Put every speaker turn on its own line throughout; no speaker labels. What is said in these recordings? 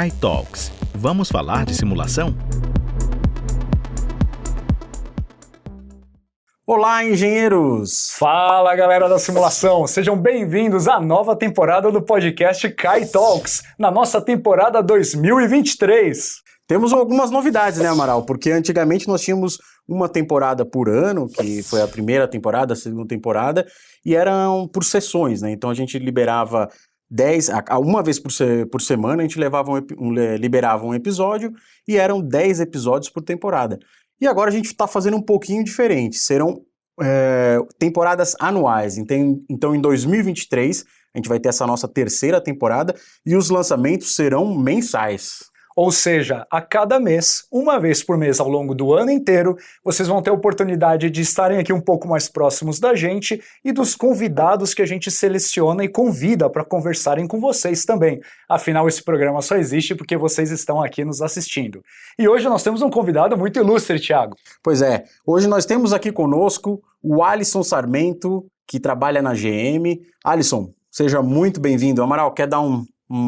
Kai Talks. Vamos falar de simulação?
Olá, engenheiros!
Fala, galera da simulação! Sejam bem-vindos à nova temporada do podcast Kai Talks, na nossa temporada 2023.
Temos algumas novidades, né, Amaral? Porque antigamente nós tínhamos uma temporada por ano, que foi a primeira temporada, a segunda temporada, e eram por sessões, né? Então a gente liberava 10, uma vez por semana, a gente liberava um episódio e eram 10 episódios por temporada. E agora a gente está fazendo um pouquinho diferente, serão temporadas anuais. Então em 2023 a gente vai ter essa nossa terceira temporada e os lançamentos serão mensais.
Ou seja, a cada mês, uma vez por mês ao longo do ano inteiro, vocês vão ter a oportunidade de estarem aqui um pouco mais próximos da gente e dos convidados que a gente seleciona e convida para conversarem com vocês também. Afinal, esse programa só existe porque vocês estão aqui nos assistindo. E hoje nós temos um convidado muito ilustre, Thiago.
Pois é, hoje nós temos aqui conosco o Alisson Sarmento, que trabalha na GM. Alisson, seja muito bem-vindo. Amaral, quer dar um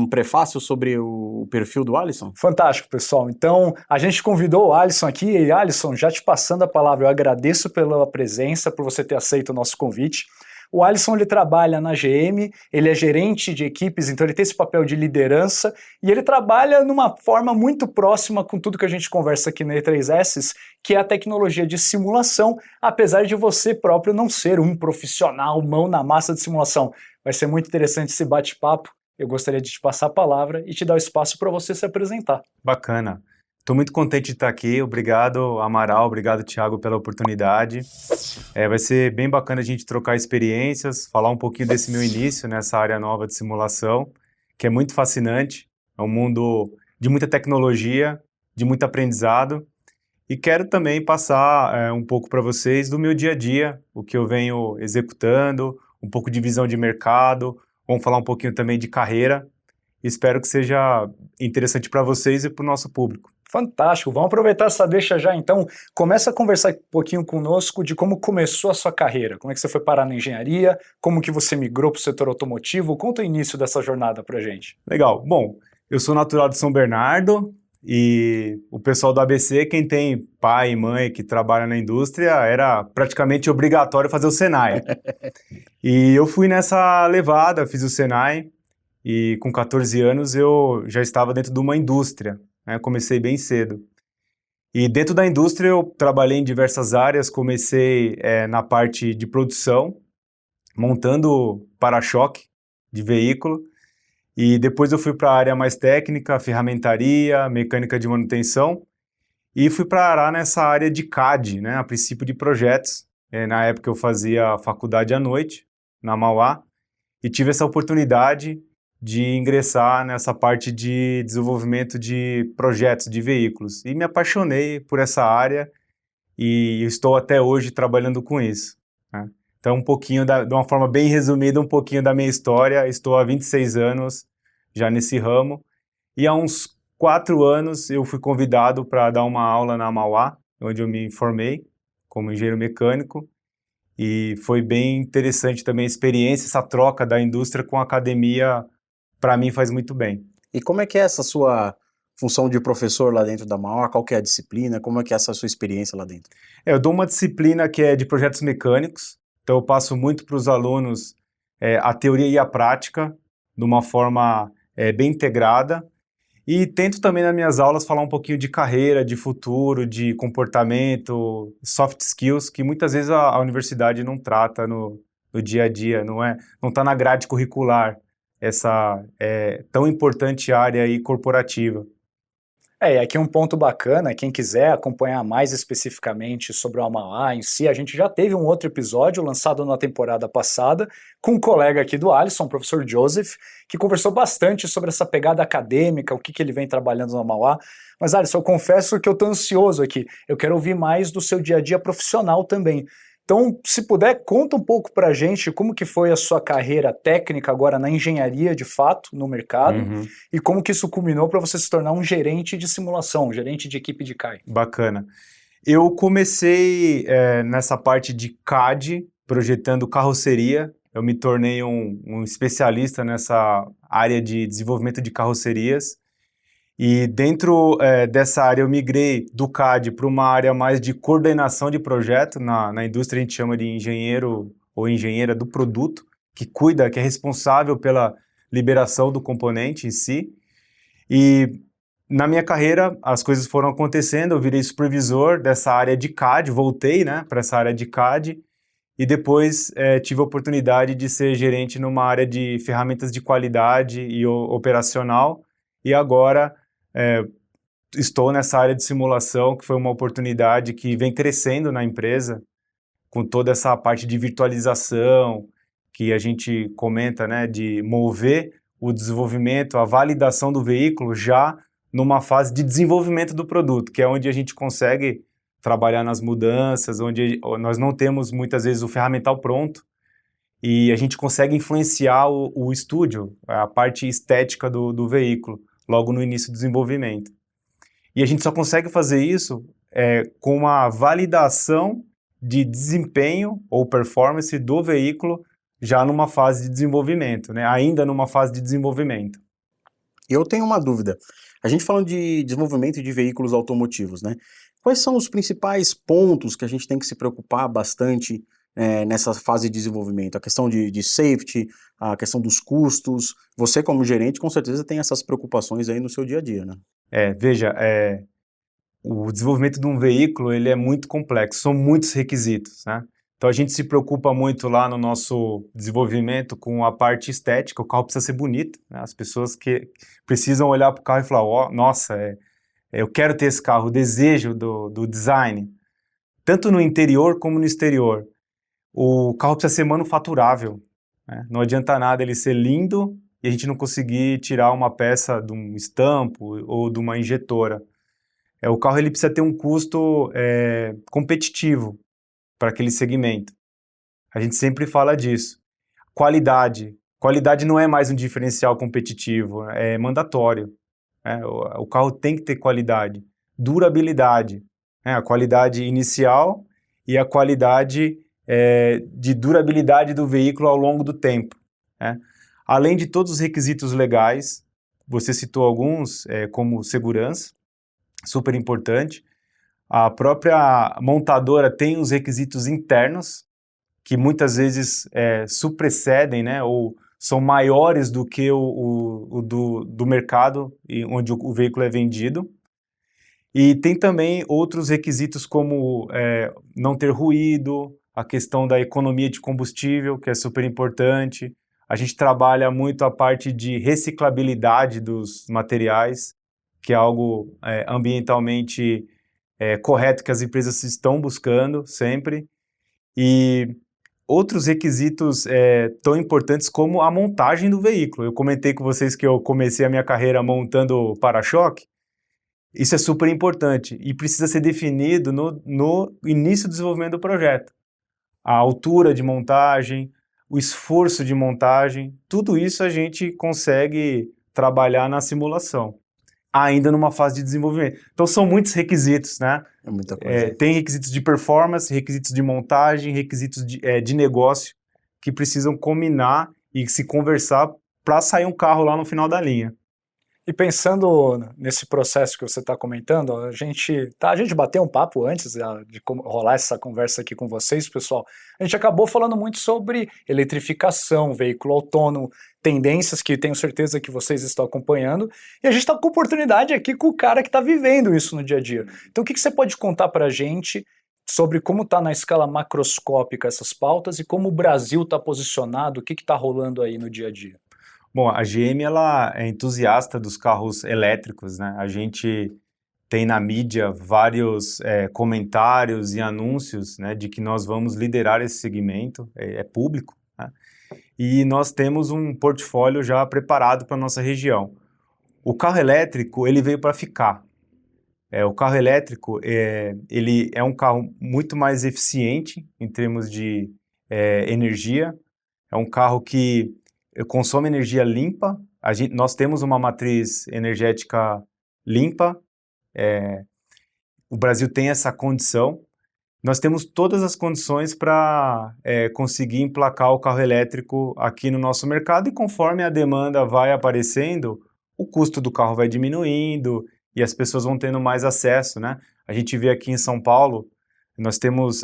prefácio sobre o perfil do Alisson?
Fantástico, pessoal. Então, a gente convidou o Alisson aqui e, Alisson, já te passando a palavra, eu agradeço pela presença, por você ter aceito o nosso convite. O Alisson, ele trabalha na GM, ele é gerente de equipes, então ele tem esse papel de liderança e ele trabalha numa forma muito próxima com tudo que a gente conversa aqui na E3S, que é a tecnologia de simulação, apesar de você próprio não ser um profissional, mão na massa de simulação. Vai ser muito interessante esse bate-papo. Eu gostaria de te passar a palavra e te dar o espaço para você se apresentar.
Bacana. Estou muito contente de estar aqui. Obrigado, Amaral. Obrigado, Thiago, pela oportunidade. Vai ser bem bacana a gente trocar experiências, falar um pouquinho desse meu início nessa área nova de simulação, que é muito fascinante. É um mundo de muita tecnologia, de muito aprendizado. E quero também passar um pouco para vocês do meu dia a dia, o que eu venho executando, um pouco de visão de mercado. Vamos falar um pouquinho também de carreira. Espero que seja interessante para vocês e para o nosso público.
Fantástico. Vamos aproveitar essa deixa já, então. Começa a conversar um pouquinho conosco de como começou a sua carreira. Como é que você foi parar na engenharia? Como que você migrou para o setor automotivo? Conta o início dessa jornada para gente.
Legal. Bom, eu sou natural de São Bernardo e o pessoal do ABC, quem tem pai e mãe que trabalham na indústria, era praticamente obrigatório fazer o Senai. E eu fui nessa levada, fiz o Senai e com 14 anos eu já estava dentro de uma indústria, né? Comecei bem cedo. E dentro da indústria eu trabalhei em diversas áreas, comecei na parte de produção, montando para-choque de veículo, e depois eu fui para a área mais técnica, ferramentaria, mecânica de manutenção, e fui parar nessa área de CAD, né? A princípio de projetos. Na época eu fazia faculdade à noite, na Mauá, e tive essa oportunidade de ingressar nessa parte de desenvolvimento de projetos de veículos. E me apaixonei por essa área e estou até hoje trabalhando com isso, né? Então, um pouquinho, de uma forma bem resumida, um pouquinho da minha história. Estou há 26 anos já nesse ramo e há uns 4 anos eu fui convidado para dar uma aula na Mauá, onde eu me formei como engenheiro mecânico. E foi bem interessante também a experiência, essa troca da indústria com a academia, para mim faz muito bem.
E como é que é essa sua função de professor lá dentro da Mauá? Qual que é a disciplina? Como é que é essa sua experiência lá dentro?
Eu dou uma disciplina que é de projetos mecânicos, então eu passo muito para os alunos a teoria e a prática, de uma forma bem integrada. E tento também nas minhas aulas falar um pouquinho de carreira, de futuro, de comportamento, soft skills, que muitas vezes a universidade não trata no dia a dia, não está na grade curricular essa tão importante área aí corporativa.
E aqui um ponto bacana, quem quiser acompanhar mais especificamente sobre o Mauá em si, a gente já teve um outro episódio lançado na temporada passada com um colega aqui do Alisson, o professor Joseph, que conversou bastante sobre essa pegada acadêmica, o que ele vem trabalhando no Mauá. Mas Alisson, eu confesso que eu estou ansioso aqui, eu quero ouvir mais do seu dia a dia profissional também. Então, se puder, conta um pouco para a gente como que foi a sua carreira técnica agora na engenharia, de fato, no mercado, e como que isso culminou para você se tornar um gerente de simulação, um gerente de equipe de CAI.
Bacana. Eu comecei nessa parte de CAD, projetando carroceria. Eu me tornei um especialista nessa área de desenvolvimento de carrocerias. E dentro dessa área eu migrei do CAD para uma área mais de coordenação de projeto. Na indústria a gente chama de engenheiro ou engenheira do produto, que cuida, que é responsável pela liberação do componente em si. E na minha carreira as coisas foram acontecendo, eu virei supervisor dessa área de CAD, voltei, né, para essa área de CAD, e depois tive a oportunidade de ser gerente numa área de ferramentas de qualidade e operacional, e agora estou nessa área de simulação, que foi uma oportunidade que vem crescendo na empresa, com toda essa parte de virtualização, que a gente comenta, né, de mover o desenvolvimento, a validação do veículo já numa fase de desenvolvimento do produto, que é onde a gente consegue trabalhar nas mudanças, onde nós não temos muitas vezes o ferramental pronto, e a gente consegue influenciar o estúdio, a parte estética do veículo, logo no início do desenvolvimento. E a gente só consegue fazer isso com uma validação de desempenho ou performance do veículo já numa fase de desenvolvimento, né? Ainda numa fase de desenvolvimento.
Eu tenho uma dúvida. A gente falando de desenvolvimento de veículos automotivos, né? Quais são os principais pontos que a gente tem que se preocupar bastante nessa fase de desenvolvimento? A questão de safety, a questão dos custos. Você, como gerente, com certeza tem essas preocupações aí no seu dia a dia, né?
Veja, o desenvolvimento de um veículo ele é muito complexo, são muitos requisitos, né? Então a gente se preocupa muito lá no nosso desenvolvimento com a parte estética, o carro precisa ser bonito, né? As pessoas que precisam olhar para o carro e falar, nossa, eu quero ter esse carro, o desejo do design, tanto no interior como no exterior. O carro precisa ser manufaturável, né? Não adianta nada ele ser lindo e a gente não conseguir tirar uma peça de um estampo ou de uma injetora. O carro ele precisa ter um custo competitivo para aquele segmento. A gente sempre fala disso. Qualidade. Qualidade não é mais um diferencial competitivo, é mandatório. O carro tem que ter qualidade. Durabilidade. A qualidade inicial e a qualidade de durabilidade do veículo ao longo do tempo. Além de todos os requisitos legais, você citou alguns, como segurança, super importante. A própria montadora tem os requisitos internos, que muitas vezes supersedem, né, ou são maiores do que o do mercado onde o veículo é vendido. E tem também outros requisitos como não ter ruído, a questão da economia de combustível, que é super importante. A gente trabalha muito a parte de reciclabilidade dos materiais, que é algo ambientalmente correto que as empresas estão buscando sempre. E outros requisitos tão importantes como a montagem do veículo. Eu comentei com vocês que eu comecei a minha carreira montando para-choque. Isso é super importante e precisa ser definido no início do desenvolvimento do projeto. A altura de montagem, o esforço de montagem, tudo isso a gente consegue trabalhar na simulação, ainda numa fase de desenvolvimento. Então são muitos requisitos, né?
É muita coisa.
Tem requisitos de performance, requisitos de montagem, requisitos de negócio que precisam combinar e se conversar para sair um carro lá no final da linha.
E pensando nesse processo que você está comentando, a gente bateu um papo antes de rolar essa conversa aqui com vocês, pessoal. A gente acabou falando muito sobre eletrificação, veículo autônomo, tendências que tenho certeza que vocês estão acompanhando, e a gente está com oportunidade aqui com o cara que está vivendo isso no dia a dia. Então o que você pode contar para a gente sobre como está na escala macroscópica essas pautas e como o Brasil está posicionado, o que está rolando aí no dia a dia?
Bom, a GM ela é entusiasta dos carros elétricos, né? A gente tem na mídia vários comentários e anúncios, né, de que nós vamos liderar esse segmento, é público, né? E nós temos um portfólio já preparado para a nossa região. O carro elétrico, ele veio para ficar. O carro elétrico, ele é um carro muito mais eficiente em termos de energia, é um carro que consome energia limpa, nós temos uma matriz energética limpa, o Brasil tem essa condição, nós temos todas as condições para conseguir emplacar o carro elétrico aqui no nosso mercado e conforme a demanda vai aparecendo, o custo do carro vai diminuindo e as pessoas vão tendo mais acesso, né? A gente vê aqui em São Paulo, nós temos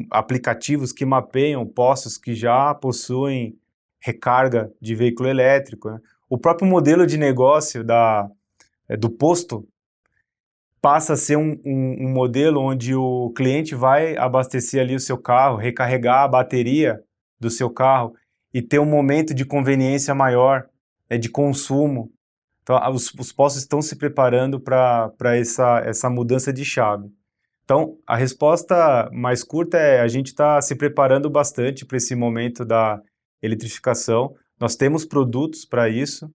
aplicativos que mapeiam postos que já possuem recarga de veículo elétrico, né? O próprio modelo de negócio do posto passa a ser um modelo onde o cliente vai abastecer ali o seu carro, recarregar a bateria do seu carro e ter um momento de conveniência maior, de consumo. Então, os postos estão se preparando para essa mudança de chave. Então, a resposta mais curta é a gente está se preparando bastante para esse momento da eletrificação. Nós temos produtos para isso,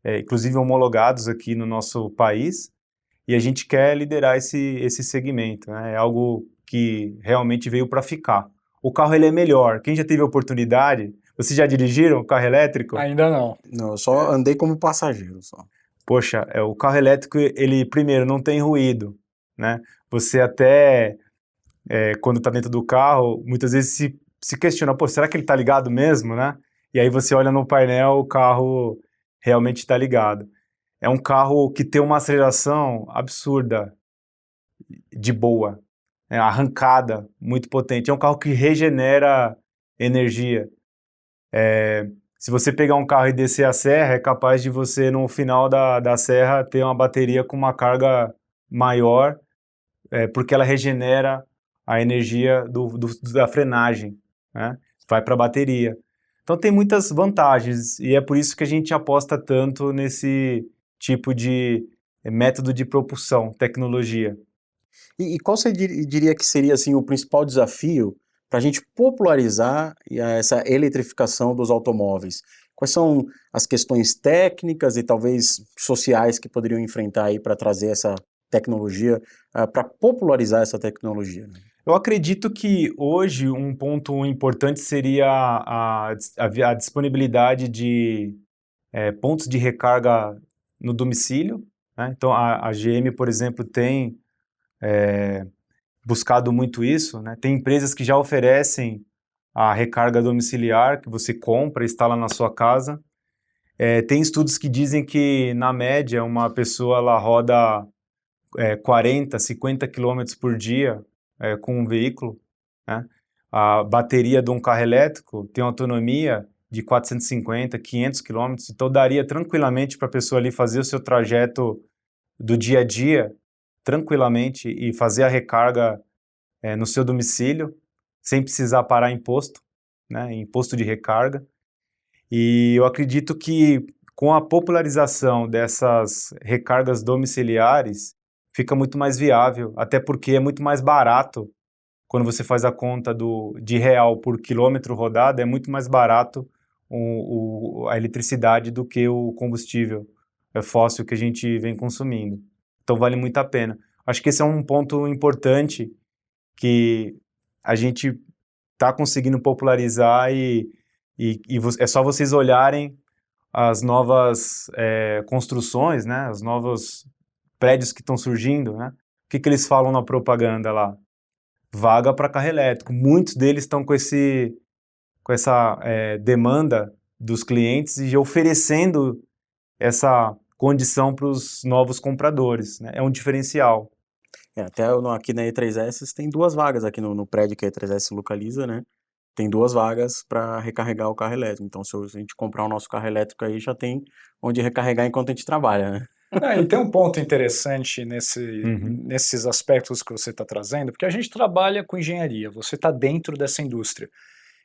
inclusive homologados aqui no nosso país, e a gente quer liderar esse segmento, né? É algo que realmente veio para ficar. O carro ele é melhor. Quem já teve a oportunidade, vocês já dirigiram carro elétrico?
Ainda não.
Não, eu só andei como passageiro, só.
Poxa, o carro elétrico, ele primeiro não tem ruído, né? Você até, quando está dentro do carro, muitas vezes se questiona, pô, será que ele está ligado mesmo, né? E aí você olha no painel, o carro realmente está ligado. É um carro que tem uma aceleração absurda, de boa, né? Arrancada, muito potente. É um carro que regenera energia. Se você pegar um carro e descer a serra, é capaz de você, no final da serra, ter uma bateria com uma carga maior, porque ela regenera a energia da frenagem, né? Vai para a bateria. Então tem muitas vantagens, e é por isso que a gente aposta tanto nesse tipo de método de propulsão, tecnologia.
E qual você diria que seria assim, o principal desafio para a gente popularizar essa eletrificação dos automóveis? Quais são as questões técnicas e talvez sociais que poderiam enfrentar aí para trazer essa tecnologia, para popularizar essa tecnologia, né?
Eu acredito que hoje um ponto importante seria a disponibilidade de pontos de recarga no domicílio, né? Então a GM, por exemplo, tem buscado muito isso, né? Tem empresas que já oferecem a recarga domiciliar, que você compra e instala na sua casa. Tem estudos que dizem que, na média, uma pessoa ela roda 40, 50 km por dia com um veículo, né? A bateria de um carro elétrico tem uma autonomia de 450, 500 km, então daria tranquilamente para a pessoa ali fazer o seu trajeto do dia a dia, tranquilamente, e fazer a recarga no seu domicílio, sem precisar parar em posto, né, em posto de recarga. E eu acredito que com a popularização dessas recargas domiciliares, fica muito mais viável, até porque é muito mais barato. Quando você faz a conta de real por quilômetro rodado, é muito mais barato a eletricidade do que o combustível fóssil que a gente vem consumindo. Então vale muito a pena. Acho que esse é um ponto importante que a gente está conseguindo popularizar e é só vocês olharem as novas construções, né, os novos prédios que estão surgindo, né? O que eles falam na propaganda lá? Vaga para carro elétrico. Muitos deles estão com essa demanda dos clientes e oferecendo essa condição para os novos compradores, né? É um diferencial.
Até aqui na E3S tem 2 vagas aqui no prédio que a E3S se localiza, né? Tem 2 vagas para recarregar o carro elétrico. Então, se a gente comprar o nosso carro elétrico aí, já tem onde recarregar enquanto a gente trabalha, né?
E tem um ponto interessante nesses aspectos que você está trazendo, porque a gente trabalha com engenharia, você está dentro dessa indústria.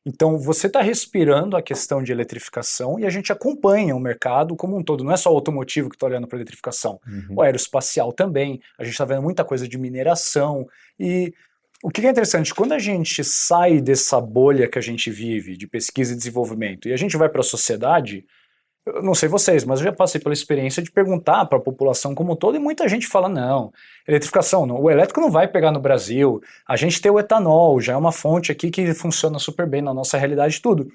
Então, você está respirando a questão de eletrificação e a gente acompanha o mercado como um todo. Não é só o automotivo que está olhando para a eletrificação, o aeroespacial também. A gente está vendo muita coisa de mineração. E o que é interessante, quando a gente sai dessa bolha que a gente vive de pesquisa e desenvolvimento e a gente vai para a sociedade, eu não sei vocês, mas eu já passei pela experiência de perguntar para a população como um todo e muita gente fala, não, eletrificação, não, o elétrico não vai pegar no Brasil, a gente tem o etanol, já é uma fonte aqui que funciona super bem na nossa realidade tudo.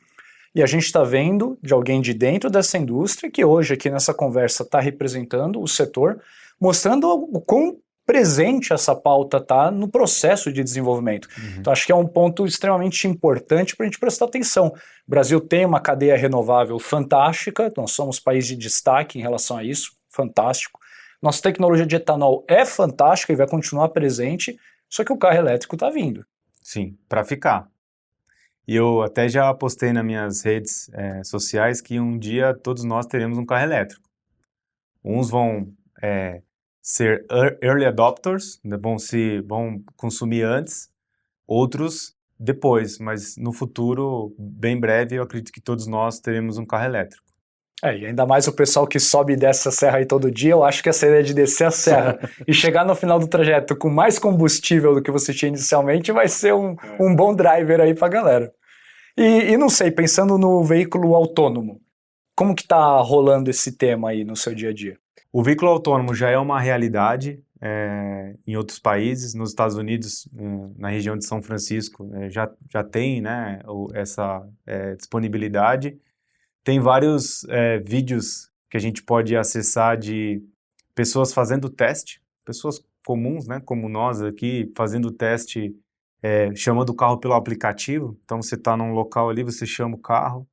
E a gente está vendo de alguém de dentro dessa indústria que hoje aqui nessa conversa está representando o setor, mostrando o quão presente essa pauta está no processo de desenvolvimento. Então acho que é um ponto extremamente importante para a gente prestar atenção. O Brasil tem uma cadeia renovável fantástica, nós somos país de destaque em relação a isso, fantástico. Nossa tecnologia de etanol é fantástica e vai continuar presente, só que o carro elétrico está vindo.
Sim, para ficar. E eu até já postei nas minhas redes sociais que um dia todos nós teremos um carro elétrico. Uns vão ser early adopters, né, vão consumir antes, outros depois, mas no futuro, bem breve, eu acredito que todos nós teremos um carro elétrico.
E ainda mais o pessoal que sobe e desce a serra aí todo dia, eu acho que essa ideia de descer a serra e chegar no final do trajeto com mais combustível do que você tinha inicialmente vai ser um bom driver aí pra galera. E não sei, pensando no veículo autônomo, como que tá rolando esse tema aí no seu dia a dia?
O veículo autônomo já é uma realidade em outros países. Nos Estados Unidos, na região de São Francisco, já tem, né, essa disponibilidade. Tem vários vídeos que a gente pode acessar de pessoas fazendo teste, pessoas comuns, né, como nós aqui, fazendo teste, chamando o carro pelo aplicativo. Então você está num local ali, você chama o carro,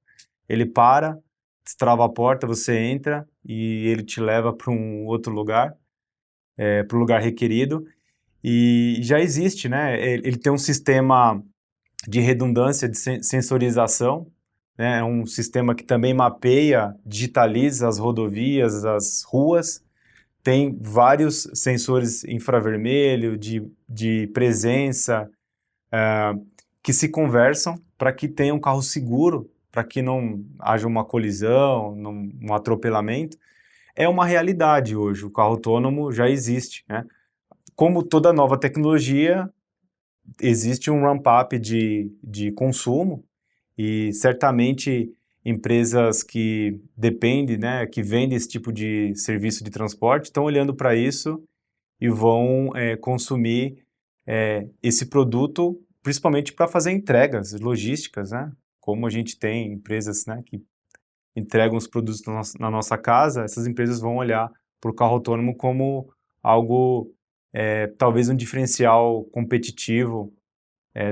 ele para, destrava a porta, você entra e ele te leva para um outro lugar, para o lugar requerido. E já existe, né? Ele tem um sistema de redundância, de sensorização, né? É um sistema que também mapeia, digitaliza as rodovias, as ruas. Tem vários sensores infravermelho, de presença, que se conversam para que tenha um carro seguro, para que não haja uma colisão, um atropelamento. É uma realidade hoje, o carro autônomo já existe, né? Como toda nova tecnologia, existe um ramp-up de consumo e certamente empresas que dependem, né, que vendem esse tipo de serviço de transporte estão olhando para isso e vão consumir esse produto, principalmente para fazer entregas logísticas, né? Como a gente tem empresas, né, que entregam os produtos na nossa casa, essas empresas vão olhar para o carro autônomo como algo, talvez um diferencial competitivo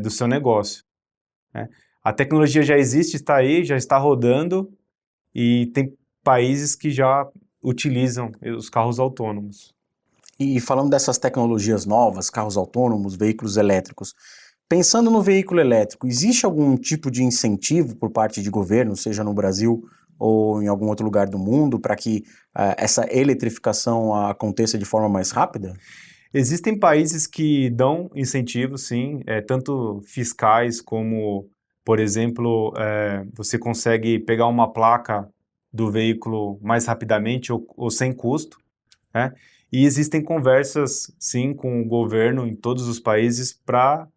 do seu negócio, né? A tecnologia já existe, está aí, já está rodando e tem países que já utilizam os carros autônomos.
E falando dessas tecnologias novas, carros autônomos, veículos elétricos, pensando no veículo elétrico, existe algum tipo de incentivo por parte de governo, seja no Brasil ou em algum outro lugar do mundo, para que essa eletrificação aconteça de forma mais rápida?
Existem países que dão incentivos, sim, tanto fiscais como, por exemplo, você consegue pegar uma placa do veículo mais rapidamente ou sem custo, né? E existem conversas, sim, com o governo em todos os países para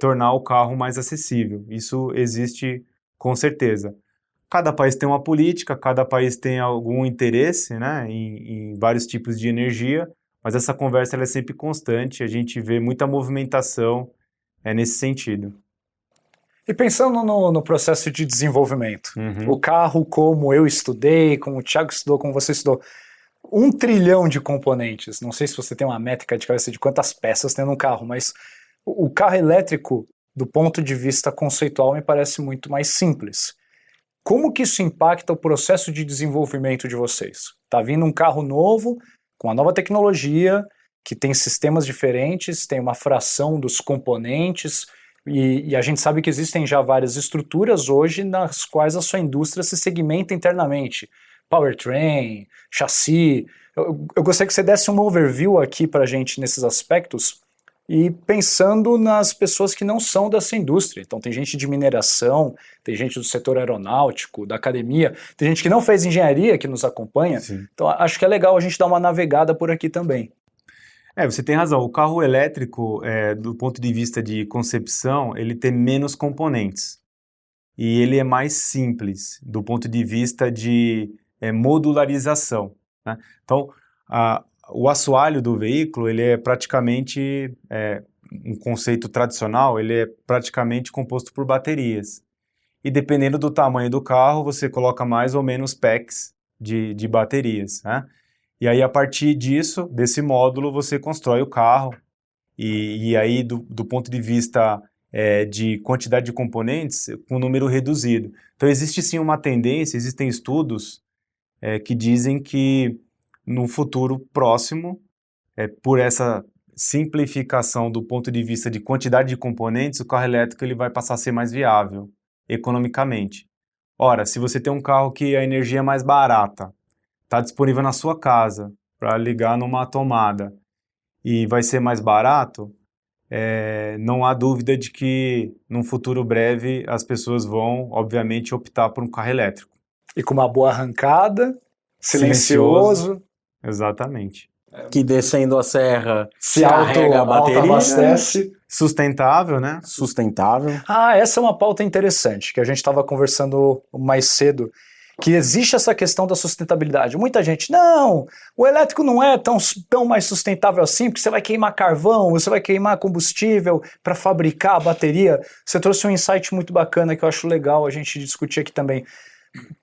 tornar o carro mais acessível. Isso existe com certeza. Cada país tem uma política, cada país tem algum interesse, né, em vários tipos de energia, mas essa conversa ela é sempre constante, a gente vê muita movimentação nesse sentido.
E pensando no processo de desenvolvimento, o carro, como eu estudei, como o Thiago estudou, como você estudou, 1 trilhão de componentes. Não sei se você tem uma métrica de cabeça de quantas peças tem num carro, mas o carro elétrico, do ponto de vista conceitual, me parece muito mais simples. Como que isso impacta o processo de desenvolvimento de vocês? Tá vindo um carro novo, com a nova tecnologia, que tem sistemas diferentes, tem uma fração dos componentes, e a gente sabe que existem já várias estruturas hoje nas quais a sua indústria se segmenta internamente. Powertrain, chassi. Eu gostaria que você desse um overview aqui para a gente nesses aspectos e pensando nas pessoas que não são dessa indústria. Então tem gente de mineração, tem gente do setor aeronáutico, da academia, tem gente que não fez engenharia que nos acompanha.
Sim.
Então acho que é legal a gente dar uma navegada por aqui também.
Você tem razão. O carro elétrico, do ponto de vista de concepção, ele tem menos componentes. E ele é mais simples, do ponto de vista de modularização, né? Então, o assoalho do veículo, ele é praticamente, um conceito tradicional, ele é praticamente composto por baterias. E dependendo do tamanho do carro, você coloca mais ou menos packs de baterias, né? E aí, a partir disso, desse módulo, você constrói o carro. E aí, do ponto de vista de quantidade de componentes, com um número reduzido. Então, existe sim uma tendência, existem estudos que dizem que no futuro próximo, por essa simplificação do ponto de vista de quantidade de componentes, o carro elétrico ele vai passar a ser mais viável economicamente. Ora, se você tem um carro que a energia é mais barata, está disponível na sua casa para ligar numa tomada e vai ser mais barato, não há dúvida de que num futuro breve as pessoas vão, obviamente, optar por um carro elétrico.
E com uma boa arrancada, silencioso.
Exatamente.
Que descendo a serra
Se
carrega a bateria.
autoabastece.
Sustentável, né?
Sustentável.
Essa é uma pauta interessante, que a gente estava conversando mais cedo, que existe essa questão da sustentabilidade. Muita gente, não, o elétrico não é tão mais sustentável assim, porque você vai queimar carvão, você vai queimar combustível para fabricar a bateria. Você trouxe um insight muito bacana que eu acho legal a gente discutir aqui também.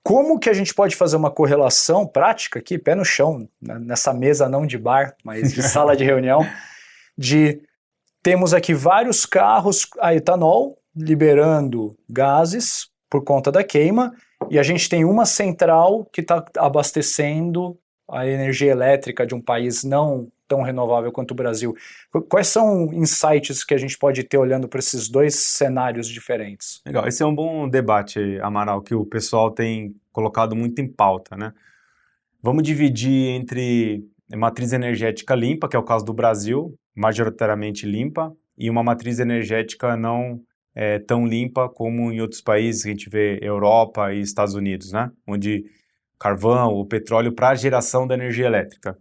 Como que a gente pode fazer uma correlação prática aqui, pé no chão, nessa mesa não de bar, mas de sala de reunião, temos aqui vários carros a etanol liberando gases por conta da queima, e a gente tem uma central que está abastecendo a energia elétrica de um país não tão renovável quanto o Brasil. Quais são insights que a gente pode ter olhando para esses dois cenários diferentes?
Legal, esse é um bom debate, Amaral, que o pessoal tem colocado muito em pauta, né? Vamos dividir entre matriz energética limpa, que é o caso do Brasil, majoritariamente limpa, e uma matriz energética não tão limpa como em outros países, que a gente vê Europa e Estados Unidos, né? Onde carvão ou petróleo para a geração da energia elétrica.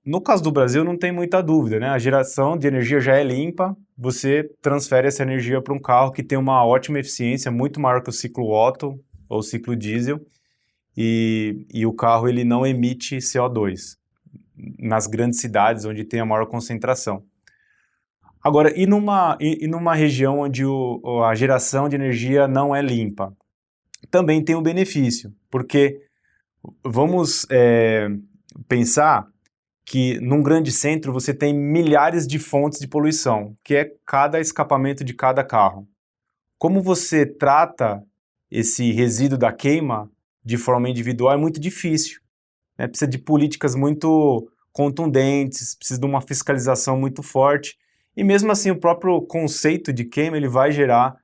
No caso do Brasil, não tem muita dúvida, né? A geração de energia já é limpa, você transfere essa energia para um carro que tem uma ótima eficiência, muito maior que o ciclo Otto ou ciclo diesel, e o carro ele não emite CO2 nas grandes cidades onde tem a maior concentração. Agora, e numa região onde a geração de energia não é limpa? Também tem um benefício, porque vamos pensar que num grande centro você tem milhares de fontes de poluição, que é cada escapamento de cada carro. Como você trata esse resíduo da queima de forma individual é muito difícil, né? Precisa de políticas muito contundentes, precisa de uma fiscalização muito forte, e mesmo assim o próprio conceito de queima ele vai gerar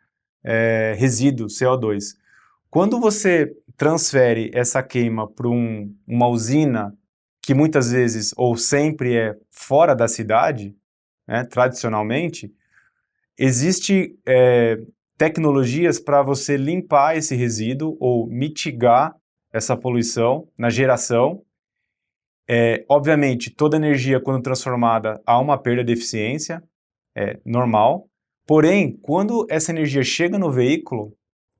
resíduo, CO2. Quando você transfere essa queima para uma usina que muitas vezes ou sempre é fora da cidade, né, tradicionalmente, existe tecnologias para você limpar esse resíduo ou mitigar essa poluição na geração. Obviamente, toda energia, quando transformada, há uma perda de eficiência, normal. Porém, quando essa energia chega no veículo,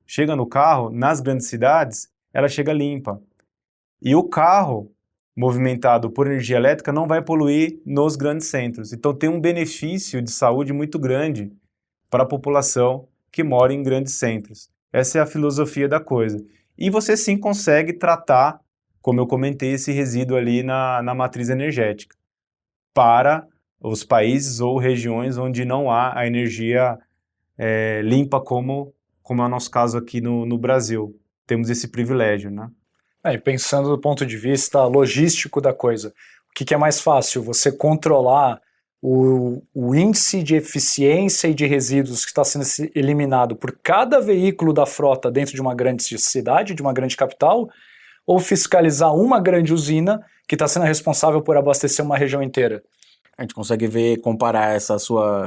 chega no carro, nas grandes cidades, ela chega limpa. E o carro movimentado por energia elétrica não vai poluir nos grandes centros. Então tem um benefício de saúde muito grande para a população que mora em grandes centros. Essa é a filosofia da coisa. E você sim consegue tratar, como eu comentei, esse resíduo ali na matriz energética para os países ou regiões onde não há a energia limpa como é o nosso caso aqui no Brasil. Temos esse privilégio, né?
E pensando do ponto de vista logístico da coisa, o que é mais fácil? Você controlar o índice de eficiência e de resíduos que está sendo eliminado por cada veículo da frota dentro de uma grande cidade, de uma grande capital, ou fiscalizar uma grande usina que está sendo responsável por abastecer uma região inteira?
A gente consegue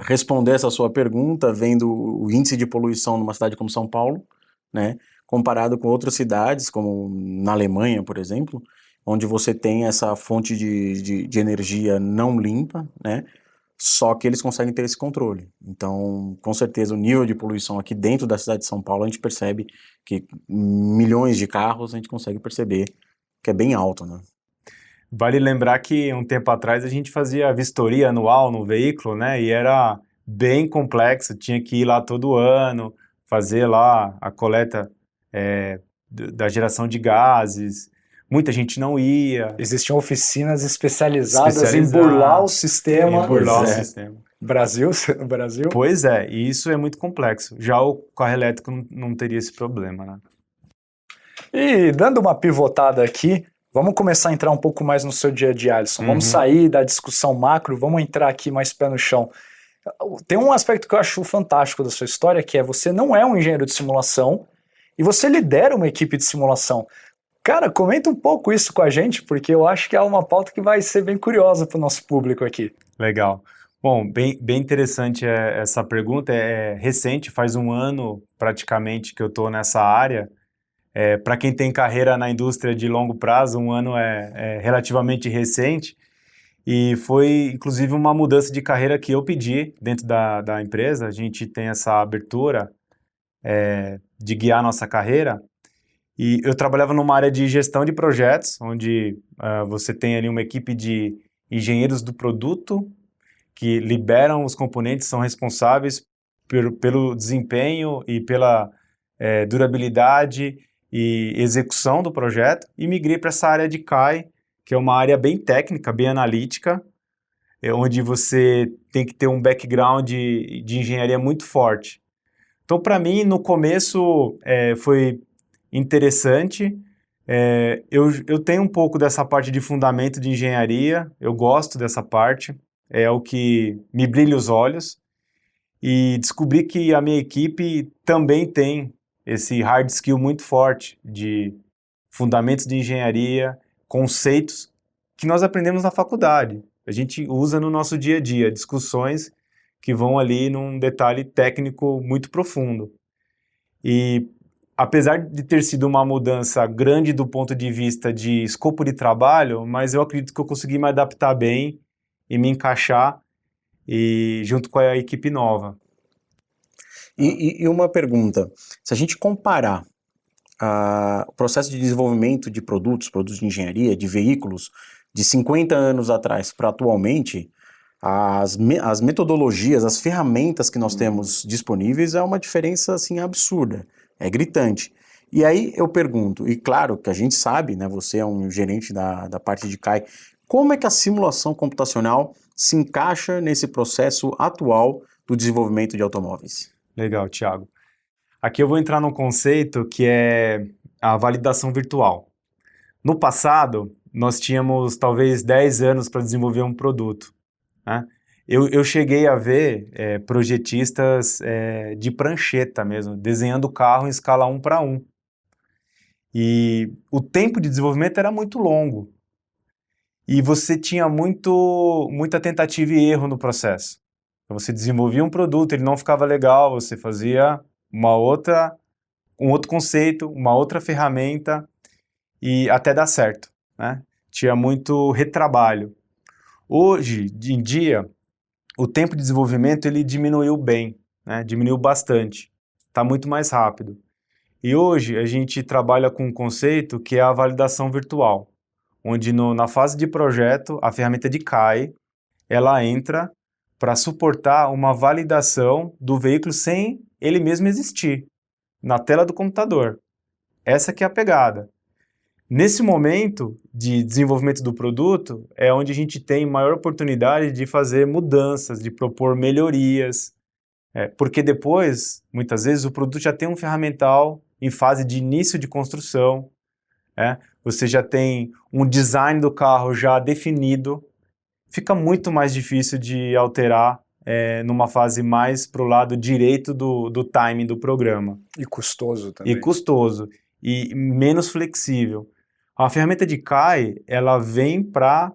responder essa sua pergunta vendo o índice de poluição numa cidade como São Paulo, né? Comparado com outras cidades, como na Alemanha, por exemplo, onde você tem essa fonte de energia não limpa, né? Só que eles conseguem ter esse controle. Então, com certeza, o nível de poluição aqui dentro da cidade de São Paulo, a gente percebe que milhões de carros, a gente consegue perceber que é bem alto, né?
Vale lembrar que um tempo atrás a gente fazia vistoria anual no veículo, né? E era bem complexo, tinha que ir lá todo ano, fazer lá a coleta da geração de gases. muita gente não ia.
Existiam oficinas especializadas em burlar o sistema.
Em burlar o
Pois é.
sistema.
Brasil, no Brasil.
Pois é, e isso é muito complexo. Já o carro elétrico não teria esse problema, né?
E dando uma pivotada aqui, vamos começar a entrar um pouco mais no seu dia a dia, Alisson. Vamos sair da discussão macro, vamos entrar aqui mais pé no chão. Tem um aspecto que eu acho fantástico da sua história, que é você não é um engenheiro de simulação e você lidera uma equipe de simulação. Cara, comenta um pouco isso com a gente, porque eu acho que é uma pauta que vai ser bem curiosa para o nosso público aqui.
Legal. Bom, bem interessante essa pergunta. É recente, faz um ano praticamente que eu estou nessa área. Para quem tem carreira na indústria de longo prazo, um ano é relativamente recente. E foi, inclusive, uma mudança de carreira que eu pedi dentro da empresa. A gente tem essa abertura de guiar a nossa carreira. E eu trabalhava numa área de gestão de projetos, onde você tem ali uma equipe de engenheiros do produto que liberam os componentes, são responsáveis pelo desempenho e pela durabilidade e execução do projeto. E migrei para essa área de CAI, que é uma área bem técnica, bem analítica, onde você tem que ter um background de engenharia muito forte. Então, para mim, no começo, foi interessante. Eu tenho um pouco dessa parte de fundamento de engenharia, eu gosto dessa parte, é o que me brilha os olhos. E descobri que a minha equipe também tem esse hard skill muito forte de fundamentos de engenharia, conceitos que nós aprendemos na faculdade. A gente usa no nosso dia a dia, discussões que vão ali num detalhe técnico muito profundo. E apesar de ter sido uma mudança grande do ponto de vista de escopo de trabalho, mas eu acredito que eu consegui me adaptar bem e me encaixar junto com a equipe nova.
E uma pergunta, se a gente comparar o processo de desenvolvimento de produtos de engenharia, de veículos, de 50 anos atrás para atualmente, as metodologias, as ferramentas que nós temos disponíveis é uma diferença assim absurda, é gritante. E aí eu pergunto, e claro que a gente sabe, né, você é um gerente da parte de CAI, como é que a simulação computacional se encaixa nesse processo atual do desenvolvimento de automóveis?
Legal, Thiago. Aqui eu vou entrar num conceito que é a validação virtual. No passado, nós tínhamos talvez 10 anos para desenvolver um produto, né? Eu cheguei a ver projetistas de prancheta mesmo, desenhando o carro em escala 1:1. E o tempo de desenvolvimento era muito longo. E você tinha muita tentativa e erro no processo. Então, você desenvolvia um produto, ele não ficava legal, você fazia um outro conceito, uma outra ferramenta e até dar certo, né? Tinha muito retrabalho. Hoje em dia, o tempo de desenvolvimento ele diminuiu bem, né? Diminuiu bastante, está muito mais rápido. E hoje a gente trabalha com um conceito que é a validação virtual, onde na fase de projeto, a ferramenta de CAI, ela entra para suportar uma validação do veículo sem ele mesmo existir, na tela do computador. Essa que é a pegada. Nesse momento de desenvolvimento do produto, é onde a gente tem maior oportunidade de fazer mudanças, de propor melhorias, porque depois, muitas vezes, o produto já tem um ferramental em fase de início de construção, você já tem um design do carro já definido, fica muito mais difícil de alterar numa fase mais para o lado direito do timing do programa.
E custoso também.
E custoso. E menos flexível. A ferramenta de CAI, ela vem para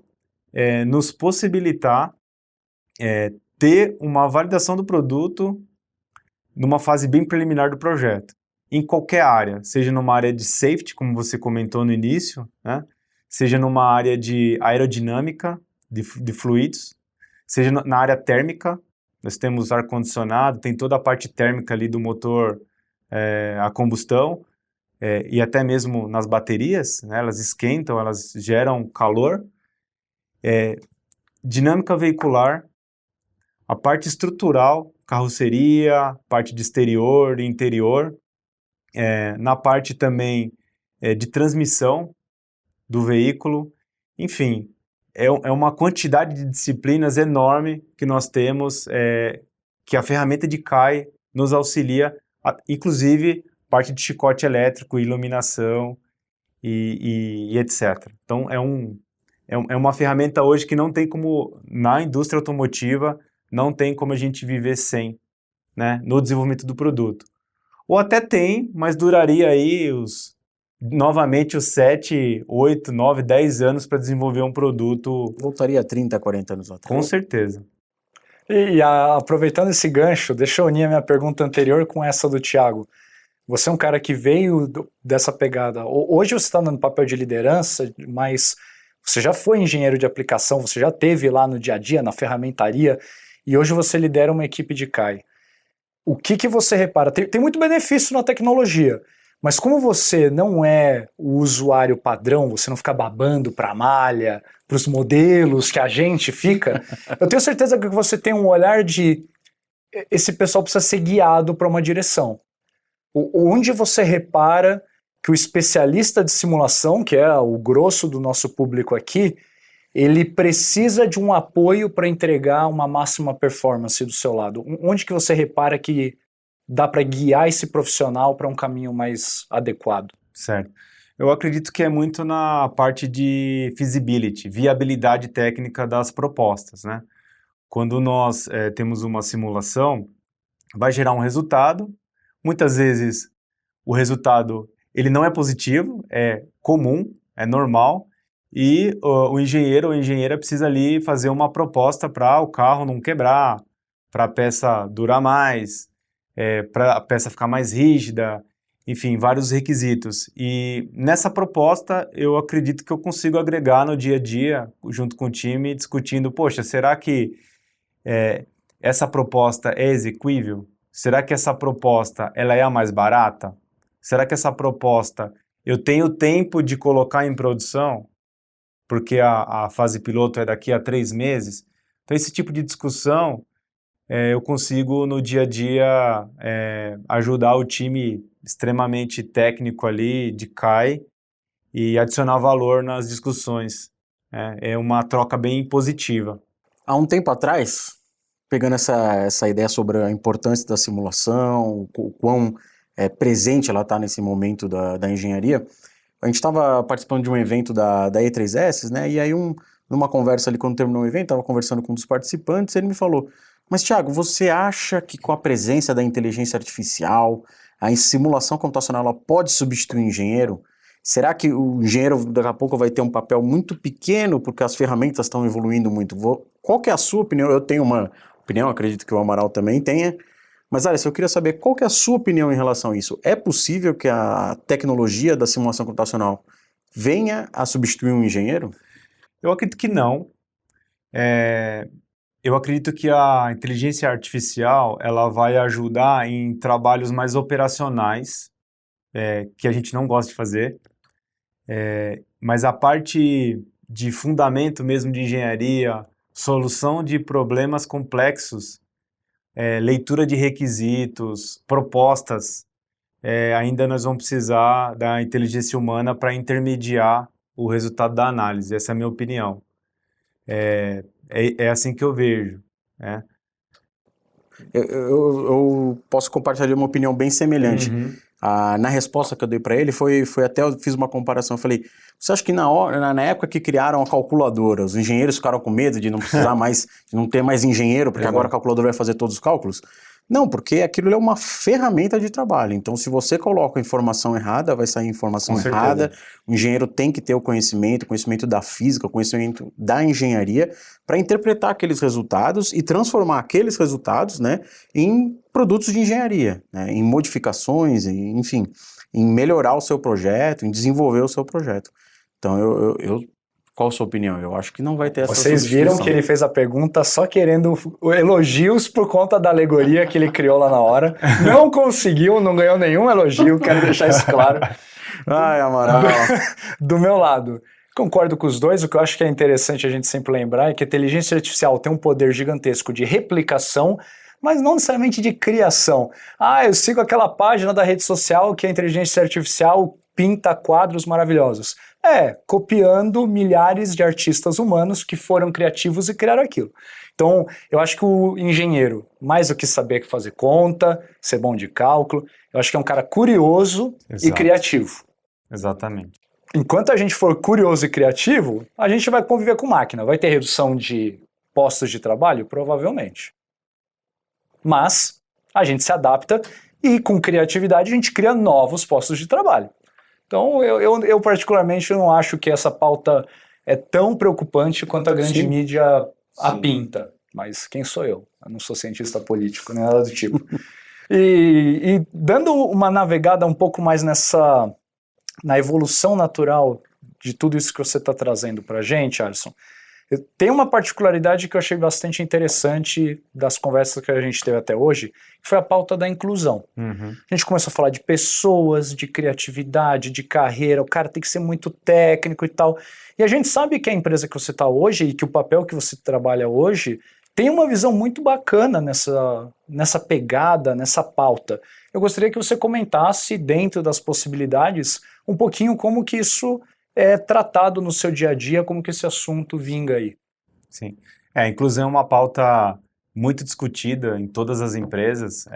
nos possibilitar ter uma validação do produto numa fase bem preliminar do projeto. Em qualquer área, seja numa área de safety, como você comentou no início, né? Seja numa área de aerodinâmica, de fluidos, seja na área térmica, nós temos ar-condicionado, tem toda a parte térmica ali do motor a combustão, e até mesmo nas baterias, né, elas esquentam, elas geram calor, dinâmica veicular, a parte estrutural, carroceria, parte de exterior e interior, na parte também de transmissão, do veículo. Enfim, é uma quantidade de disciplinas enorme que nós temos, que a ferramenta de CAI nos auxilia, inclusive parte de chicote elétrico, iluminação e etc. Então, é uma ferramenta hoje que não tem como, na indústria automotiva, não tem como a gente viver sem, né, no desenvolvimento do produto. Ou até tem, mas duraria aí novamente os 7, 8, 9, 10 anos para desenvolver um produto.
Voltaria 30, 40 anos atrás.
Com certeza.
Aproveitando esse gancho, deixa eu unir a minha pergunta anterior com essa do Thiago. Você é um cara que veio dessa pegada. Hoje você está no papel de liderança, mas você já foi engenheiro de aplicação, você já teve lá no dia a dia, na ferramentaria, e hoje você lidera uma equipe de CAI. O que você repara? Tem muito benefício na tecnologia, mas como você não é o usuário padrão, você não fica babando para a malha, para os modelos que a gente fica, eu tenho certeza que você tem um olhar de esse pessoal precisa ser guiado para uma direção. Onde você repara que o especialista de simulação, que é o grosso do nosso público aqui, ele precisa de um apoio para entregar uma máxima performance do seu lado? Onde que você repara que dá para guiar esse profissional para um caminho mais adequado?
Certo. Eu acredito que é muito na parte de feasibility, viabilidade técnica das propostas, né? Quando nós temos uma simulação, vai gerar um resultado. Muitas vezes o resultado ele não é positivo, é comum, é normal, e o engenheiro ou a engenheira precisa ali fazer uma proposta para o carro não quebrar, para a peça durar mais, para a peça ficar mais rígida, enfim, vários requisitos. E nessa proposta eu acredito que eu consigo agregar no dia a dia, junto com o time, discutindo, poxa, será que essa proposta é execuível? Será que essa proposta ela é a mais barata? Será que essa proposta eu tenho tempo de colocar em produção? Porque a fase piloto é daqui a 3 meses. Então, esse tipo de discussão, eu consigo, no dia a dia, ajudar o time extremamente técnico ali, de CAI, e adicionar valor nas discussões. É uma troca bem positiva.
Há um tempo atrás, pegando essa ideia sobre a importância da simulação, o quão presente ela está nesse momento da engenharia, a gente estava participando de um evento da E3S, né? E aí numa conversa ali, quando terminou o evento, estava conversando com um dos participantes, ele me falou, mas Thiago, você acha que com a presença da inteligência artificial, a simulação computacional ela pode substituir o engenheiro? Será que o engenheiro daqui a pouco vai ter um papel muito pequeno porque as ferramentas estão evoluindo muito? Qual que é a sua opinião? Eu tenho uma opinião, acredito que o Amaral também tenha, mas Alisson, eu queria saber qual que é a sua opinião em relação a isso. É possível que a tecnologia da simulação computacional venha a substituir um engenheiro?
Eu acredito que não. Eu acredito que a inteligência artificial ela vai ajudar em trabalhos mais operacionais, que a gente não gosta de fazer, mas a parte de fundamento mesmo de engenharia, solução de problemas complexos, leitura de requisitos, propostas, ainda nós vamos precisar da inteligência humana para intermediar o resultado da análise. Essa é a minha opinião. É assim que eu vejo.
Eu posso compartilhar uma opinião bem semelhante.
Uhum.
Na resposta que eu dei para ele, foi até eu fiz uma comparação. Eu falei, você acha que na época que criaram a calculadora, os engenheiros ficaram com medo de não precisar mais, de não ter mais engenheiro, porque agora a calculadora vai fazer todos os cálculos? Não, porque aquilo é uma ferramenta de trabalho. Então, se você coloca a informação errada, vai sair informação errada. O engenheiro tem que ter o conhecimento da física, o conhecimento da engenharia, para interpretar aqueles resultados e transformar aqueles resultados, né, em produtos de engenharia, né, em modificações, enfim, em melhorar o seu projeto, em desenvolver o seu projeto. Então, qual a sua opinião? Eu acho que não vai ter essa
Vocês viram que ele fez a pergunta só querendo elogios por conta da alegoria que ele criou lá na hora. Não conseguiu, não ganhou nenhum elogio, quero deixar isso claro.
Ai, Amaral.
Do meu lado, concordo com os dois. O que eu acho que é interessante a gente sempre lembrar é que a inteligência artificial tem um poder gigantesco de replicação, mas não necessariamente de criação. Eu sigo aquela página da rede social que a inteligência artificial pinta quadros maravilhosos. Copiando milhares de artistas humanos que foram criativos e criaram aquilo. Então, eu acho que o engenheiro, mais do que saber fazer conta, ser bom de cálculo, eu acho que é um cara curioso e criativo.
Exatamente.
Enquanto a gente for curioso e criativo, a gente vai conviver com máquina. Vai ter redução de postos de trabalho? Provavelmente. Mas a gente se adapta e com criatividade a gente cria novos postos de trabalho. Então eu particularmente não acho que essa pauta é tão preocupante quanto a grande mídia a pinta. Mas quem sou eu? Eu não sou cientista político, nem nada do tipo. E dando uma navegada um pouco mais na evolução natural de tudo isso que você está trazendo para a gente, Alisson, tem uma particularidade que eu achei bastante interessante das conversas que a gente teve até hoje, que foi a pauta da inclusão. A gente começou a falar de pessoas, de criatividade, de carreira, o cara tem que ser muito técnico e tal. E a gente sabe que a empresa que você está hoje e que o papel que você trabalha hoje tem uma visão muito bacana nessa pegada, nessa pauta. Eu gostaria que você comentasse, dentro das possibilidades, um pouquinho como que isso é tratado no seu dia a dia, como que esse assunto vinga aí.
Sim. A inclusão é uma pauta muito discutida em todas as empresas,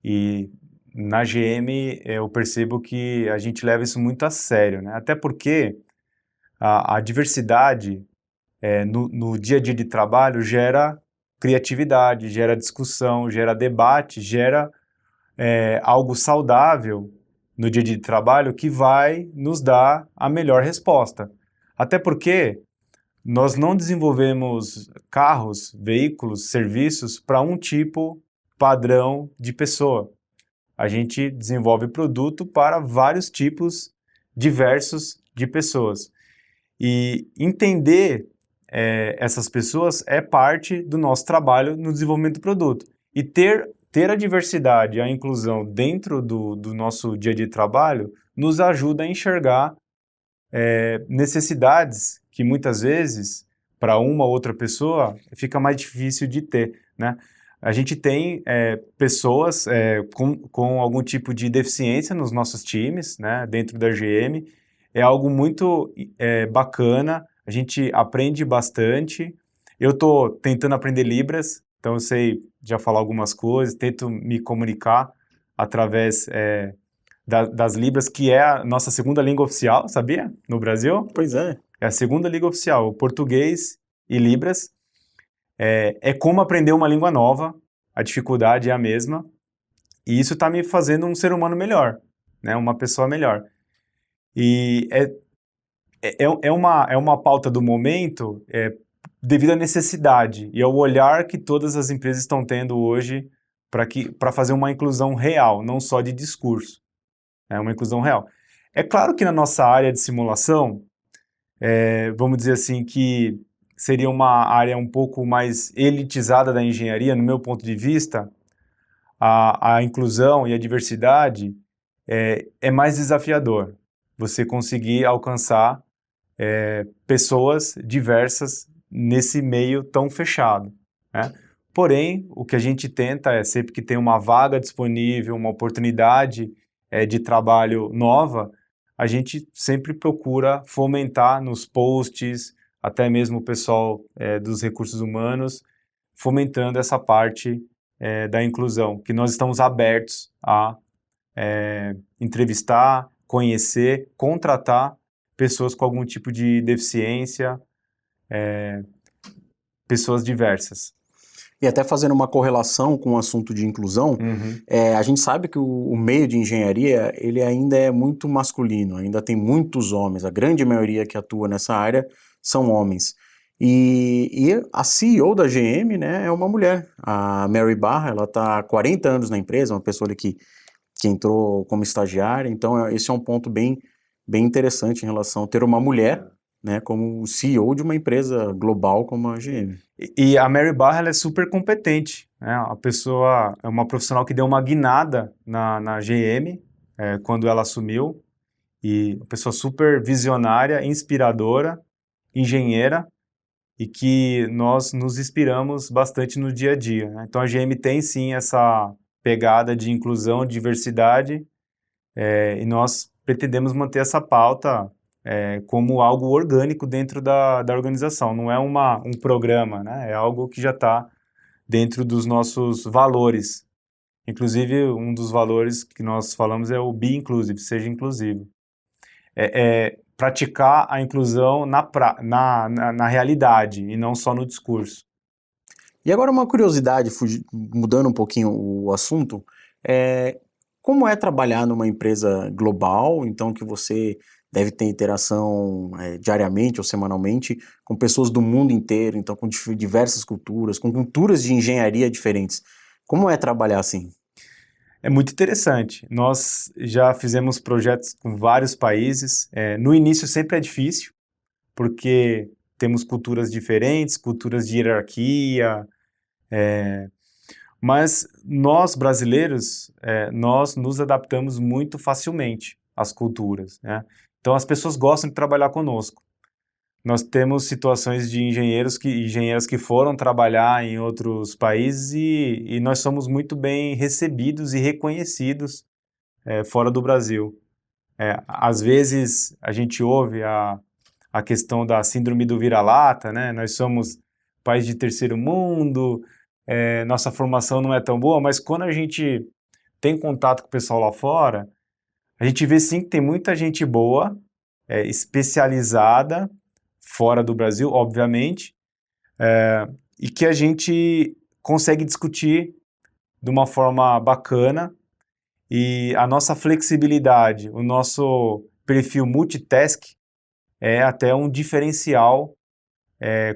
e na GM eu percebo que a gente leva isso muito a sério, né? Até porque a diversidade no dia a dia de trabalho gera criatividade, gera discussão, gera debate, gera algo saudável no dia a dia de trabalho que vai nos dar a melhor resposta. Até porque nós não desenvolvemos carros, veículos, serviços para um tipo padrão de pessoa. A gente desenvolve produto para vários tipos diversos de pessoas. E entender essas pessoas é parte do nosso trabalho no desenvolvimento do produto. E ter a diversidade, a inclusão dentro do nosso dia a dia de trabalho nos ajuda a enxergar necessidades que muitas vezes, para uma ou outra pessoa, fica mais difícil de ter, né? A gente tem pessoas com algum tipo de deficiência nos nossos times, né, dentro da GM. É algo muito bacana, a gente aprende bastante. Eu estou tentando aprender Libras, então eu sei já falar algumas coisas, tento me comunicar através das Libras, que é a nossa segunda língua oficial, sabia? No Brasil.
Pois é.
É a segunda língua oficial, o português e Libras. É como aprender uma língua nova, a dificuldade é a mesma, e isso está me fazendo um ser humano melhor, né? Uma pessoa melhor. E é uma pauta do momento devido à necessidade e ao olhar que todas as empresas estão tendo hoje para fazer uma inclusão real, não só de discurso. Uma inclusão real. É claro que na nossa área de simulação, vamos dizer assim, que seria uma área um pouco mais elitizada da engenharia, no meu ponto de vista, a inclusão e a diversidade é mais desafiador. Você conseguir alcançar pessoas diversas nesse meio tão fechado, né? Porém, o que a gente tenta é, sempre que tem uma vaga disponível, uma oportunidade de trabalho nova, a gente sempre procura fomentar nos posts, até mesmo o pessoal dos recursos humanos, fomentando essa parte da inclusão, que nós estamos abertos a entrevistar, conhecer, contratar pessoas com algum tipo de deficiência, pessoas diversas.
E até fazendo uma correlação com o assunto de inclusão, a gente sabe que o meio de engenharia ele ainda é muito masculino, ainda tem muitos homens, a grande maioria que atua nessa área são homens. E a CEO da GM, né, é uma mulher, a Mary Barra, ela está há 40 anos na empresa, uma pessoa ali que entrou como estagiária, então esse é um ponto bem interessante em relação a ter uma mulher, né, como CEO de uma empresa global como a GM.
E a Mary Barra, ela é super competente, né? A pessoa é uma profissional que deu uma guinada na GM quando ela assumiu, e uma pessoa super visionária, inspiradora, engenheira, e que nós nos inspiramos bastante no dia a dia, né? Então a GM tem sim essa pegada de inclusão, diversidade, e nós pretendemos manter essa pauta como algo orgânico dentro da organização. Não é um programa, né? É algo que já está dentro dos nossos valores. Inclusive, um dos valores que nós falamos é o Be Inclusive, seja inclusivo. Praticar a inclusão na realidade e não só no discurso.
E agora uma curiosidade, mudando um pouquinho o assunto, como é trabalhar numa empresa global, então que você deve ter interação diariamente ou semanalmente com pessoas do mundo inteiro, então com diversas culturas, com culturas de engenharia diferentes. Como é trabalhar assim?
É muito interessante. Nós já fizemos projetos com vários países. No início sempre é difícil, porque temos culturas diferentes, culturas de hierarquia, mas nós, brasileiros, nós nos adaptamos muito facilmente às culturas, né? Então as pessoas gostam de trabalhar conosco. Nós temos situações de engenheiras que foram trabalhar em outros países e nós somos muito bem recebidos e reconhecidos fora do Brasil. Às vezes a gente ouve a questão da síndrome do vira-lata, né? Nós somos país de terceiro mundo, nossa formação não é tão boa, mas quando a gente tem contato com o pessoal lá fora, a gente vê sim que tem muita gente boa, especializada, fora do Brasil, obviamente, e que a gente consegue discutir de uma forma bacana e a nossa flexibilidade, o nosso perfil multitask é até um diferencial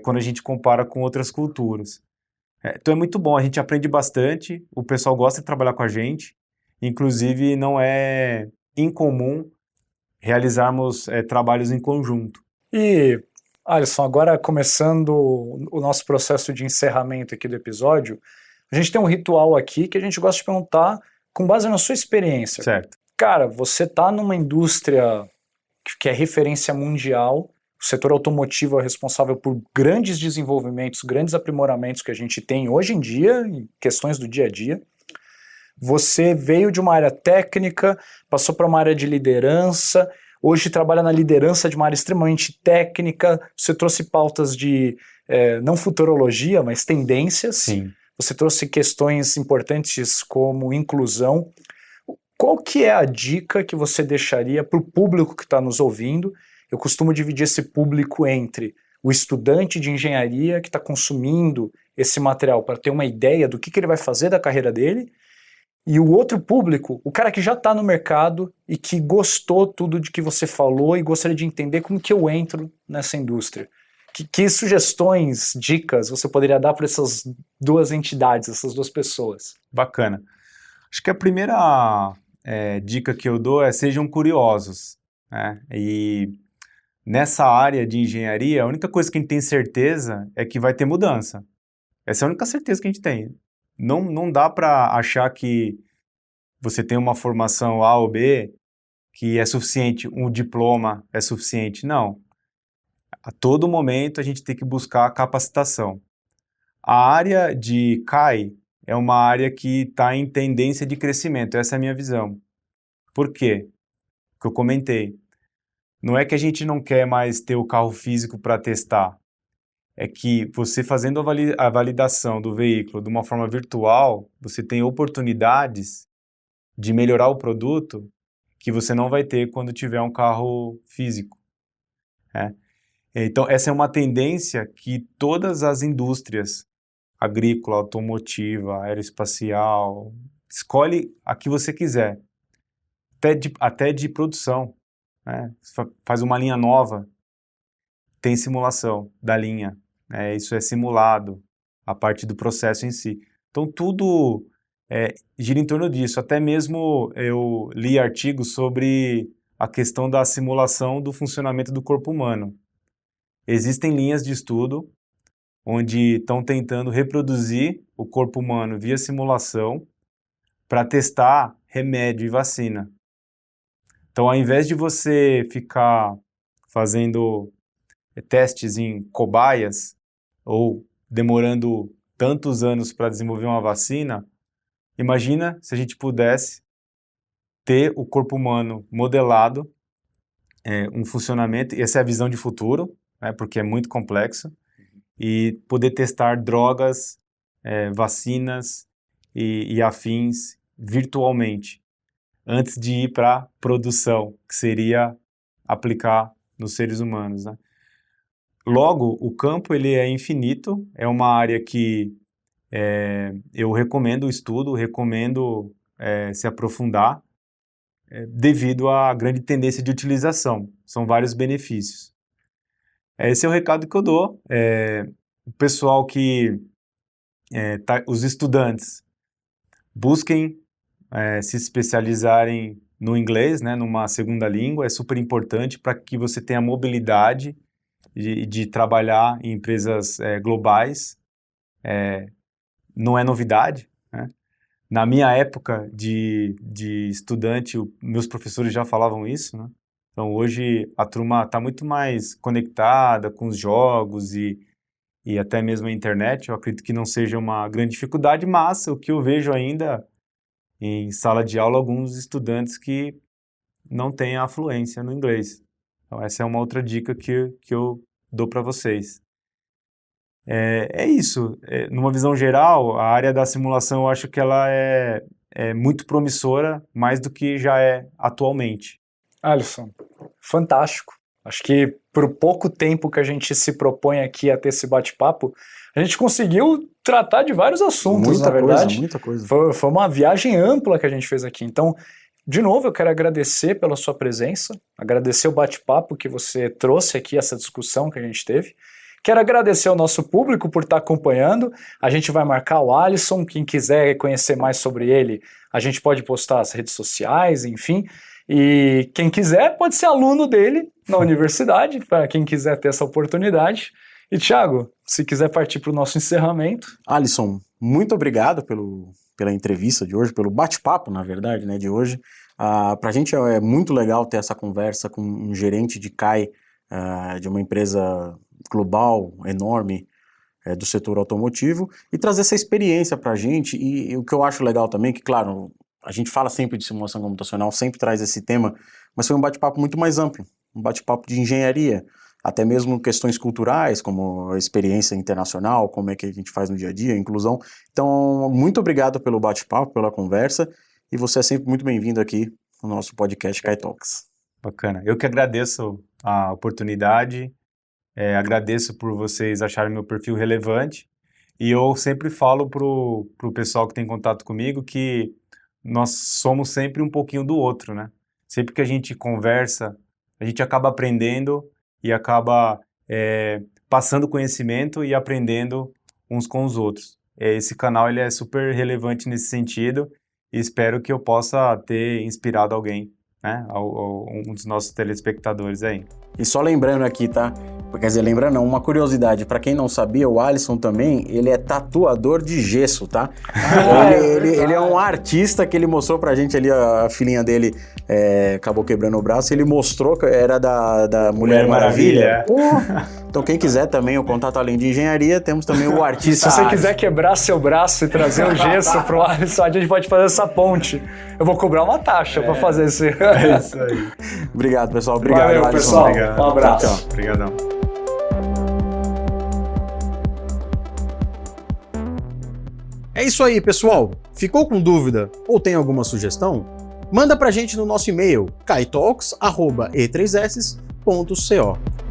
quando a gente compara com outras culturas. Então é muito bom, a gente aprende bastante, o pessoal gosta de trabalhar com a gente, inclusive não é incomum realizarmos trabalhos em conjunto.
E, Alisson, agora começando o nosso processo de encerramento aqui do episódio, a gente tem um ritual aqui que a gente gosta de perguntar com base na sua experiência.
Certo.
Cara, você está numa indústria que é referência mundial, o setor automotivo é responsável por grandes desenvolvimentos, grandes aprimoramentos que a gente tem hoje em dia, em questões do dia a dia. Você veio de uma área técnica, passou para uma área de liderança, hoje trabalha na liderança de uma área extremamente técnica, você trouxe pautas de, não futurologia, mas tendências.
Sim.
Você trouxe questões importantes como inclusão. Qual que é a dica que você deixaria para o público que está nos ouvindo? Eu costumo dividir esse público entre o estudante de engenharia que está consumindo esse material para ter uma ideia do que ele vai fazer da carreira dele, e o outro público, o cara que já está no mercado e que gostou tudo de que você falou e gostaria de entender como que eu entro nessa indústria. Que sugestões, dicas você poderia dar para essas duas entidades, essas duas pessoas?
Bacana. Acho que a primeira dica que eu dou é sejam curiosos, né? E nessa área de engenharia, a única coisa que a gente tem certeza é que vai ter mudança. Essa é a única certeza que a gente tem. Não dá para achar que você tem uma formação A ou B que é suficiente, um diploma é suficiente. Não. A todo momento a gente tem que buscar capacitação. A área de CAI é uma área que está em tendência de crescimento, essa é a minha visão. Por quê? O que eu comentei. Não é que a gente não quer mais ter o carro físico para testar, é que você fazendo a validação do veículo de uma forma virtual, você tem oportunidades de melhorar o produto que você não vai ter quando tiver um carro físico. Então, essa é uma tendência que todas as indústrias, agrícola, automotiva, aeroespacial, escolhe a que você quiser, até de produção, né? Você faz uma linha nova, tem simulação da linha, isso é simulado, a parte do processo em si. Então, tudo gira em torno disso. Até mesmo eu li artigos sobre a questão da simulação do funcionamento do corpo humano. Existem linhas de estudo onde estão tentando reproduzir o corpo humano via simulação para testar remédio e vacina. Então, ao invés de você ficar fazendo testes em cobaias ou demorando tantos anos para desenvolver uma vacina, imagina se a gente pudesse ter o corpo humano modelado, um funcionamento, essa é a visão de futuro, né, porque é muito complexo, e poder testar drogas, vacinas e afins virtualmente, antes de ir para produção, que seria aplicar nos seres humanos, né? Logo, o campo ele é infinito, é uma área que eu recomendo o estudo, recomendo se aprofundar, devido à grande tendência de utilização. São vários benefícios. Esse é o recado que eu dou. O pessoal os estudantes, busquem se especializarem no inglês, né, numa segunda língua, é super importante para que você tenha mobilidade de trabalhar em empresas globais. Não é novidade, né? Na minha época de estudante, meus professores já falavam isso, né? Então hoje a turma está muito mais conectada com os jogos e até mesmo a internet. Eu acredito que não seja uma grande dificuldade, mas o que eu vejo ainda em sala de aula, alguns estudantes que não têm a fluência no inglês. Então essa é uma outra dica que eu dou para vocês. É isso. Numa visão geral, a área da simulação eu acho que ela é muito promissora, mais do que já é atualmente.
Alisson, fantástico. Acho que por pouco tempo que a gente se propõe aqui a ter esse bate-papo, a gente conseguiu tratar de vários assuntos, na verdade.
Muita coisa.
Foi uma viagem ampla que a gente fez aqui. Então, de novo, eu quero agradecer pela sua presença, agradecer o bate-papo que você trouxe aqui, essa discussão que a gente teve. Quero agradecer ao nosso público por estar acompanhando. A gente vai marcar o Alisson. Quem quiser conhecer mais sobre ele, a gente pode postar as redes sociais, enfim. E quem quiser pode ser aluno dele na universidade, para quem quiser ter essa oportunidade. E, Thiago, se quiser partir para o nosso encerramento.
Alisson, muito obrigado pela entrevista de hoje, pelo bate-papo, na verdade, né, de hoje. Para a gente é muito legal ter essa conversa com um gerente de CAE de uma empresa global, enorme, do setor automotivo, e trazer essa experiência para a gente. E o que eu acho legal também, que claro, a gente fala sempre de simulação computacional, sempre traz esse tema, mas foi um bate-papo muito mais amplo, um bate-papo de engenharia, até mesmo questões culturais, como a experiência internacional, como é que a gente faz no dia a dia, inclusão. Então, muito obrigado pelo bate-papo, pela conversa, e você é sempre muito bem-vindo aqui no nosso podcast CAE Talks.
Bacana. Eu que agradeço a oportunidade, agradeço por vocês acharem meu perfil relevante, e eu sempre falo pro pessoal que tem contato comigo que nós somos sempre um pouquinho do outro, né? Sempre que a gente conversa, a gente acaba aprendendo e acaba passando conhecimento e aprendendo uns com os outros. Esse canal ele é super relevante nesse sentido e espero que eu possa ter inspirado alguém, né? Um dos nossos telespectadores aí.
E só lembrando aqui, tá? Quer dizer, lembrando não, uma curiosidade, para quem não sabia, o Alisson também, ele é tatuador de gesso, tá? Ele é um artista que ele mostrou pra gente ali, a filhinha dele acabou quebrando o braço, ele mostrou que era da Mulher Maravilha. Pô, então quem quiser também, o contato além de engenharia, temos também o artista.
Se você quiser quebrar seu braço e trazer o gesso pro Alisson, a gente pode fazer essa ponte. Eu vou cobrar uma taxa pra fazer esse...
É isso aí.
Obrigado, pessoal. Obrigado,
valeu,
Alisson.
pessoal.
Obrigado.
Um abraço.
Tchau.
Obrigadão.
É isso aí, pessoal. Ficou com dúvida ou tem alguma sugestão? Manda pra gente no nosso e-mail caetalks@e3s.co.